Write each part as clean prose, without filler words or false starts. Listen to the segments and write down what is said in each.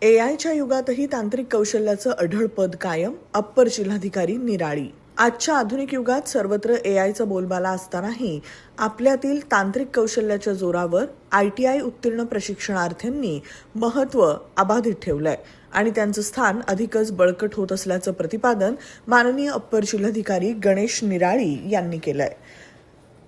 एआयच्या युगातही तांत्रिक कौशल्याचं अढळ पद कायम, अप्पर जिल्हाधिकारी निराळी. आजच्या आधुनिक युगात सर्वत्र एआयचा बोलबाला असतानाही आपल्यातील तांत्रिक कौशल्याच्या जोरावर ITI उत्तीर्ण प्रशिक्षणार्थींनी महत्त्व अबाधित ठेवलंय आणि त्यांचं स्थान अधिकच बळकट होत असल्याचं प्रतिपादन माननीय अप्पर जिल्हाधिकारी गणेश निराळी यांनी केलंय.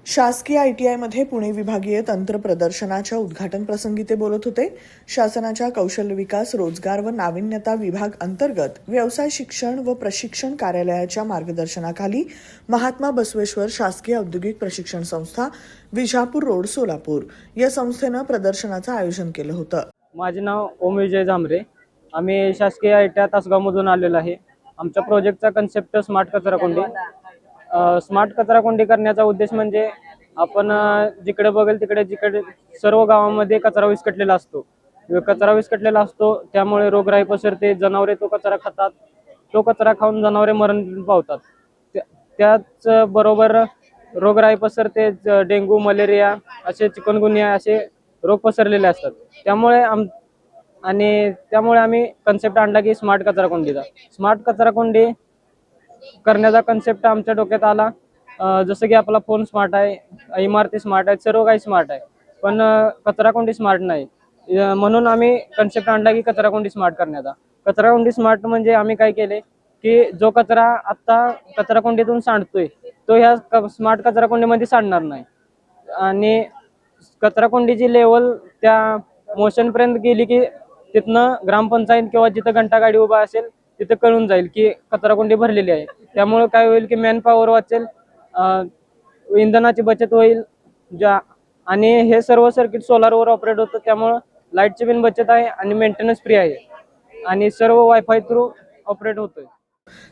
शासकीय ITI मध्ये पुणे विभागीय तंत्र प्रदर्शनाच्या उद्घाटन प्रसंगी ते बोलत होते. शासनाच्या कौशल्य विकास, रोजगार व नाविन्यता विभाग अंतर्गत व्यवसाय शिक्षण व प्रशिक्षण कार्यालयाच्या मार्गदर्शनाखाली महात्मा बसवेश्वर शासकीय औद्योगिक प्रशिक्षण संस्था, विजापूर रोड, सोलापूर या संस्थेनं प्रदर्शनाचं आयोजन केलं होतं. माझे नाव ओम विजय झांबरे. आम्ही शासकीय ITI तासगावमधून आलेलो आहे. आमच्या प्रोजेक्टचा कन्सेप्ट स्मार्ट कचराकोंडी. स्मार्ट कचराकोंडी करण्याचा उद्देश म्हणजे आपण जिकडे बघेल जिकडे सर्व गावांमध्ये कचरा विस्कटलेला असतो. त्यामुळे रोगराई पसरते, जनावरे तो कचरा खातात, तो कचरा खाऊन जनावरे मरण पावतात. त्याच बरोबर रोगराई पसरते, डेंग्यू, मलेरिया असे, चिकनगुनिया असे रोग पसरलेले असतात. त्यामुळे आम्ही कन्सेप्ट आणला की स्मार्ट कचराकोंडीचा. स्मार्ट कचराकोंडी करण्याचा कन्सेप्ट आमच्या डोक्यात आला. जसं की आपला फोन स्मार्ट आहे, इमारती स्मार्ट आहेत, सर्व काही स्मार्ट आहे, पण कचराकोंडी स्मार्ट नाही. म्हणून आम्ही कन्सेप्ट आणला की कचराकोंडी स्मार्ट करण्याचा. कचराकोंडी स्मार्ट म्हणजे आम्ही काय केले की जो कचरा आत्ता कचराकोंडीतून सांडतोय तो ह्या स्मार्ट कचराकोंडीमध्ये सांडणार नाही. आणि कचराकोंडीची लेवल त्या मोशनपर्यंत गेली की तिथनं ग्रामपंचायत किंवा जिथं घंटा गाडी उभा असेल तिथे कळून जाईल की कचराकोंडी भरलेली आहे. त्यामुळे काय होईल की मॅन पॉवर वाचेल, इंधनाची बचत होईल, आणि हे सर्व सर्किट सोलारवर ऑपरेट होतं. त्यामुळे लाईटची पण बचत आहे आणि मेंटेनन्स फ्री आहे आणि सर्व वायफाय थ्रू ऑपरेट होतोय.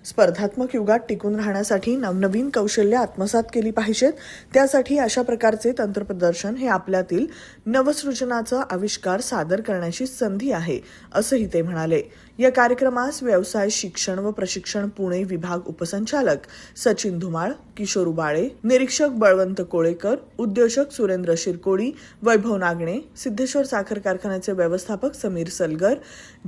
स्पर्धात्मक युगात टिकून राहण्यासाठी नवनवीन कौशल्य आत्मसात केली पाहिजेत. त्यासाठी अशा प्रकारचे तंत्रप्रदर्शन हे आपल्यातील नवसृजनाचा आविष्कार सादर करण्याची संधी आहे, असंही ते म्हणाले. या कार्यक्रमास व्यवसाय शिक्षण व प्रशिक्षण पुणे विभाग उपसंचालक सचिन धुमाळ, किशोर उबाळे, निरीक्षक बळवंत कोळेकर, उद्योजक सुरेंद्र शिरकोडी, वैभव नागणे, सिद्धेश्वर साखर कारखान्याचे व्यवस्थापक समीर सलगर,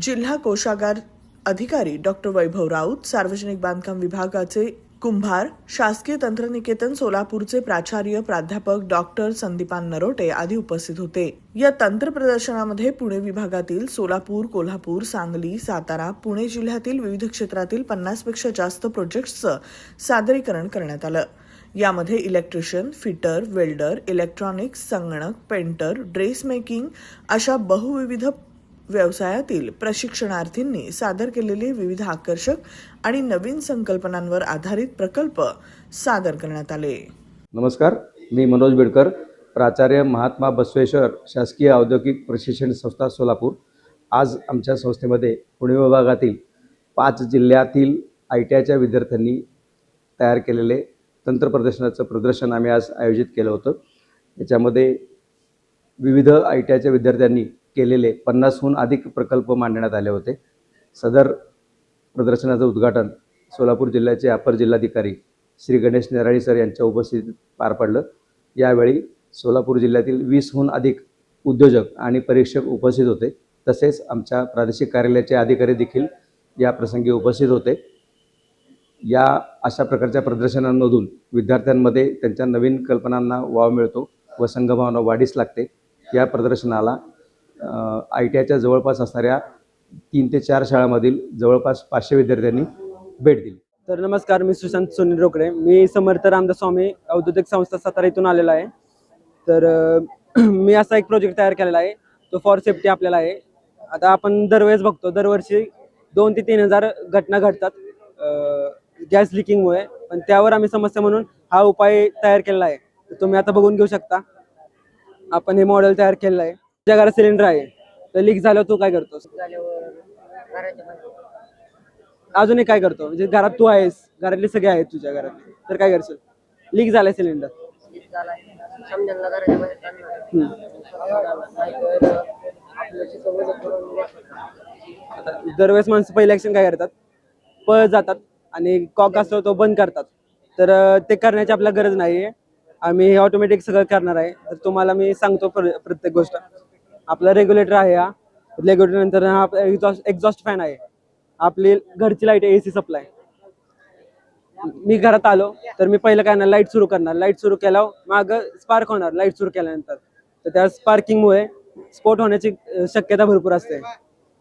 जिल्हा कोषागार अधिकारी डॉक्टर वैभव राऊत, सार्वजनिक बांधकाम विभागाचे कुंभार, शासकीय तंत्रनिकेतन सोलापूरचे प्राचार्य प्राध्यापक डॉक्टर संदीपान नरोटे आदी उपस्थित होते. या तंत्र प्रदर्शनामध्ये पुणे विभागातील सोलापूर, कोल्हापूर, सांगली, सातारा, पुणे जिल्ह्यातील विविध क्षेत्रातील 50 पेक्षा जास्त प्रोजेक्ट्सचं सादरीकरण करण्यात आलं. यामध्ये इलेक्ट्रिशियन, फिटर, वेल्डर, इलेक्ट्रॉनिक्स, संगणक, पेंटर, ड्रेस मेकिंग अशा बहुविविध व्यवसायातील प्रशिक्षणार्थींनी सादर केलेले विविध आकर्षक आणि नवीन संकल्पनांवर आधारित प्रकल्प सादर करण्यात आले. नमस्कार, मी मनोज बेडकर, प्राचार्य महात्मा बसवेश्वर शासकीय औद्योगिक प्रशिक्षण संस्था सोलापूर. आज आमच्या संस्थेमध्ये पुणे विभागातील 5 जिल्ह्यातील ITIच्या विद्यार्थ्यांनी तयार केलेले तंत्र प्रदर्शनाचं प्रदर्शन आम्ही आज आयोजित केलं होतं. याच्यामध्ये विविध ITIच्या विद्यार्थ्यांनी केलेले 50हून अधिक प्रकल्प मांडण्यात आले होते. सदर प्रदर्शनाचं उद्घाटन सोलापूर जिल्ह्याचे अपर जिल्हाधिकारी श्री गणेश निराळी सर यांच्या उपस्थितीत पार पडलं. यावेळी सोलापूर जिल्ह्यातील 20हून अधिक उद्योजक आणि परीक्षक उपस्थित होते. तसेच आमच्या प्रादेशिक कार्यालयाचे अधिकारी देखील या प्रसंगी उपस्थित होते. या अशा प्रकारच्या प्रदर्शनांमधून विद्यार्थ्यांमध्ये त्यांच्या नवीन कल्पनांना वाव मिळतो व संघभावना वाढीस लागते. या प्रदर्शनाला ITIच्या जवळपास असणाऱ्या 3 ते 4 शाळांमधील जवळपास 500 विद्यार्थ्यांनी भेट दिली. तर नमस्कार, मी सुशांत सुनील रोकडे. मी समर्थ रामदास स्वामी औद्योगिक संस्था सातारा इथून आलेला आहे. तर मी असा एक प्रोजेक्ट तयार केलेला आहे, तो फॉर सेफ्टी आपल्याला आहे. आता आपण दरवेळेस बघतो, दरवर्षी 2 ते 3 हजार घटना घडतात गॅस लिकिंगमुळे, पण त्यावर आम्ही समस्या म्हणून हा उपाय तयार केलेला आहे. तर तुम्ही आता बघून घेऊ शकता. आपण हे मॉडेल तयार केलेलं आहे. तुझ्या घरात सिलेंडर आहे, तर लीक झाल्यावर तू काय करतोस? अजूनही काय करतो? म्हणजे घरात तू आहेस, घरातले सगळे आहेत तुझ्या घरात, तर काय करशील? लीक झालाय सिलेंडर, दरवेळेस माणसं पहिलं ऍक्शन काय करतात? पळत जातात आणि कॉक असतो तो बंद करतात. तर ते करण्याची आपल्याला गरज नाहीये. आम्ही हे ऑटोमॅटिक सगळं करणार आहे. तर तुम्हाला मी सांगतो प्रत्येक गोष्ट. आपला रेग्युलेटर आहे हा, रेग्युलेटर नंतर हा एक्झॉस्ट फॅन आहे, आपली घरची लाईट आहे, AC सप्लाय. मी घरात आलो तर मी पहिलं काय करणार, लाईट सुरू करणार. लाईट सुरू केल्यावर मागं स्पार्क होणार लाईट सुरू केल्यानंतर, तर त्या स्पार्किंगमुळे स्फोट होण्याची शक्यता भरपूर असते.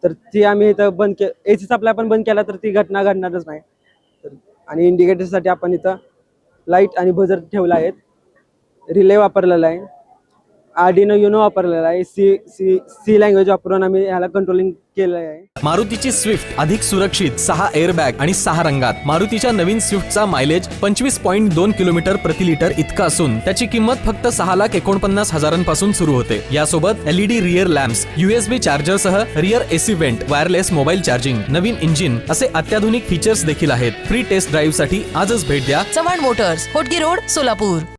तर ती आम्ही इथं बंद AC सप्लाय पण बंद केला तर ती घटना घडणारच नाही. आणि इंडिकेटरसाठी आपण इथं लाईट आणि बझर ठेवला आहेत, रिले वापरलेला आहे, आर्डिनो युनो वापरलेला आहे, सी लँग्वेज वापरून आम्ही ह्याला कंट्रोलिंग केलं आहे. मारुतीची स्विफ्ट अधिक सुरक्षित, 6 एअरबॅग आणि 6 रंगात. मारुतीच्या नवीन स्विफ्टचा मायलेज 25.2 किलोमीटर प्रति लिटर इतका असून त्याची किंमत फक्त 6,49,000 सुरू होते. यासोबत LED rear lamps, USB charger सह rear AC vent, wireless mobile charging, नवीन इंजिन असे अत्याधुनिक फीचर्स देखील आहेत. फ्री टेस्ट ड्राईव्ह साठी आजच भेट द्या चव्हाण मोटर्स, होटगी रोड, सोलापूर.